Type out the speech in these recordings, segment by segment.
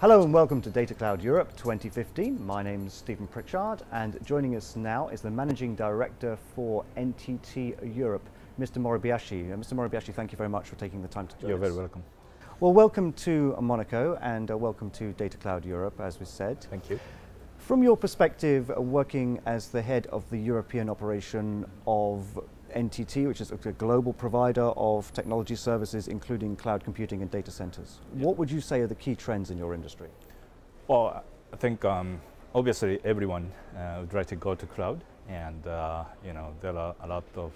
Hello and welcome to Datacloud Europe 2015. My name is Stephen Pritchard, and joining us now is the Managing Director for NTT Europe, Mr. Moribayashi. Mr. Moribayashi, thank you very much for taking the time to join us. You're very welcome. Well, welcome to Monaco and welcome to Datacloud Europe, as we said. Thank you. From your perspective, working as the head of the European operation of NTT, which is a global provider of technology services, including cloud computing and data centers. Yeah. What would you say are the key trends in your industry? Well, I think obviously everyone would like to go to cloud, and there are a lot of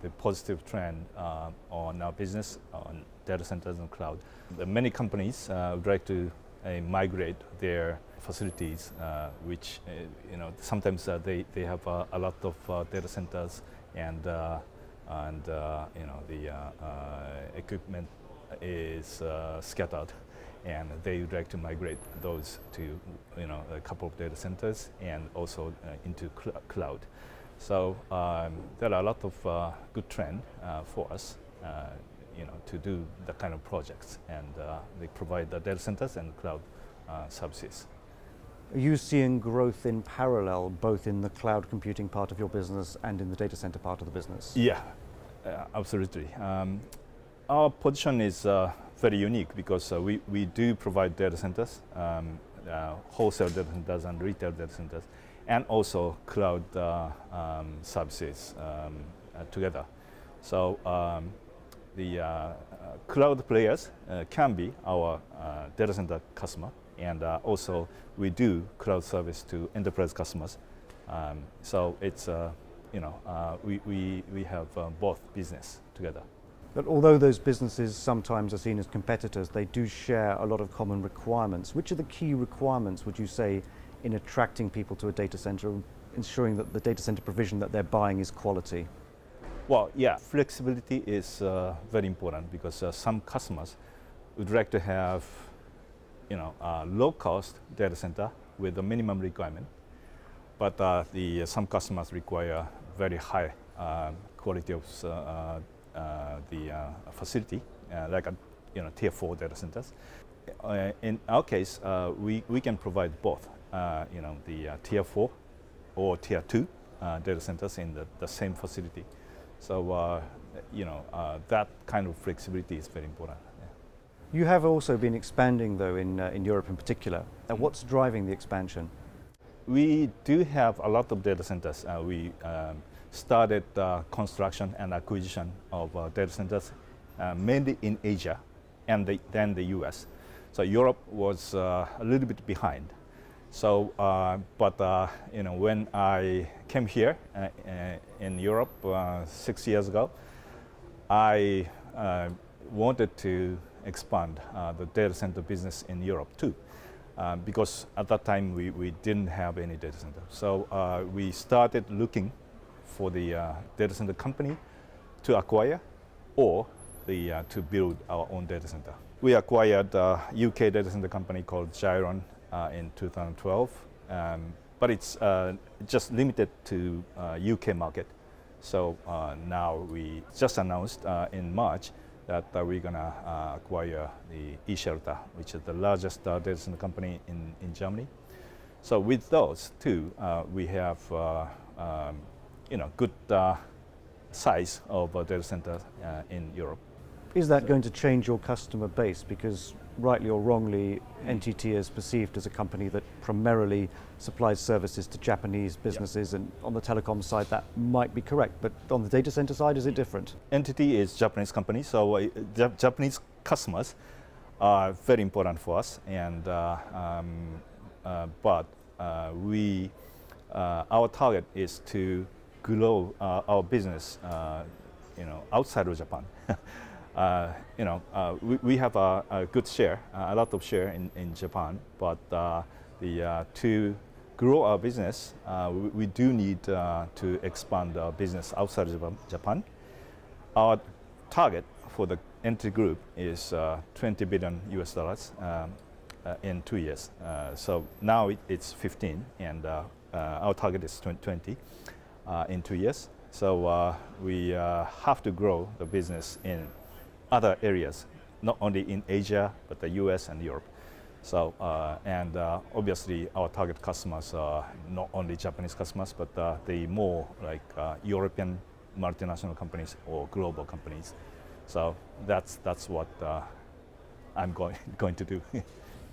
the positive trend on our business on data centers and cloud. Many companies would like to migrate their facilities, which sometimes they have a lot of data centers. And the equipment is scattered, and they would like to migrate those to a couple of data centers and also into cloud. So there are a lot of good trend for us, to do the kind of projects, and they provide the data centers and cloud services. Are you seeing growth in parallel, both in the cloud computing part of your business and in the data center part of the business? Yeah, absolutely. Our position is very unique because we do provide data centers, wholesale data centers and retail data centers, and also cloud services together. So the cloud players can be our data center customer. And also, we do cloud service to enterprise customers. So it's, we have both business together. But although those businesses sometimes are seen as competitors, they do share a lot of common requirements. Which are the key requirements, would you say, in attracting people to a data center, ensuring that the data center provision that they're buying is quality? Well, yeah, flexibility is very important because some customers would like to have low-cost data center with a minimum requirement, but some customers require very high quality of the facility, like tier 4 data centers. In our case, we can provide both, the tier 4 or tier 2 data centers in the same facility. So that kind of flexibility is very important. You have also been expanding, though, in Europe in particular. What's driving the expansion? We do have a lot of data centers. We started construction and acquisition of data centers mainly in Asia and then the US. So Europe was a little bit behind. So, when I came here in Europe 6 years ago, I wanted to expand the data center business in Europe too, because at that time we didn't have any data center. So we started looking for the data center company to acquire or to build our own data center. We acquired a UK data center company called Gyron in 2012, but it's just limited to UK market. So now we just announced in March that we're going to acquire the eShelter, which is the largest data center company in Germany. So with those two, we have good size of data center in Europe. Is that going to change your customer base? Because rightly or wrongly, NTT is perceived as a company that primarily supplies services to Japanese businesses, and on the telecom side that might be correct, but on the data center side, is it different? NTT is a Japanese company, so Japanese customers are very important for us, and our target is to grow our business outside of Japan. We have a good share, a lot of share in Japan, but to grow our business, we do need to expand our business outside of Japan. Our target for the NTT Group is $20 billion in 2 years. So now it's 15, and our target is 20 in 2 years. So we have to grow the business in other areas, not only in Asia, but the US and Europe. So, obviously our target customers are not only Japanese customers, but the more like European multinational companies or global companies. So that's what I'm going to do.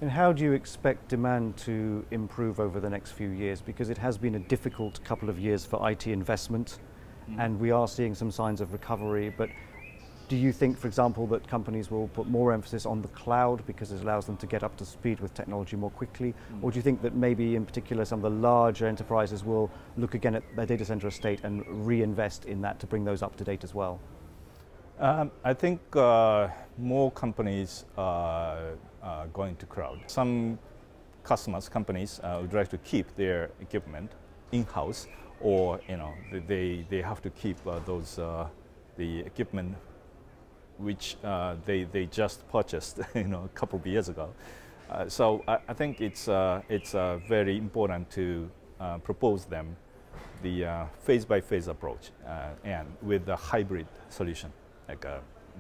And how do you expect demand to improve over the next few years? Because it has been a difficult couple of years for IT investment, and we are seeing some signs of recovery. But do you think, for example, that companies will put more emphasis on the cloud because it allows them to get up to speed with technology more quickly? Or do you think that maybe in particular some of the larger enterprises will look again at their data center estate and reinvest in that to bring those up to date as well? I think more companies are going to cloud. Some companies would like to keep their equipment in-house, or they have to keep the equipment which they just purchased a couple of years ago. So I think it's very important to propose them the phase-by-phase approach and with a hybrid solution, like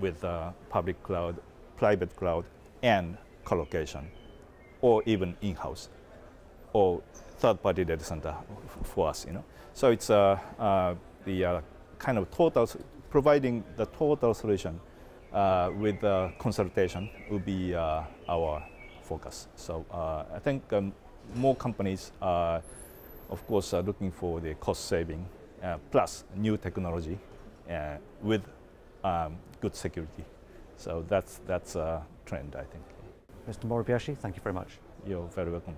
with public cloud, private cloud, and co-location, or even in-house, or third-party data center for us. So it's the kind of providing the total solution with consultation will be our focus. So I think more companies are, of course, looking for the cost saving plus new technology with good security. So that's a trend, I think. Mr. Moribayashi, thank you very much. You're very welcome.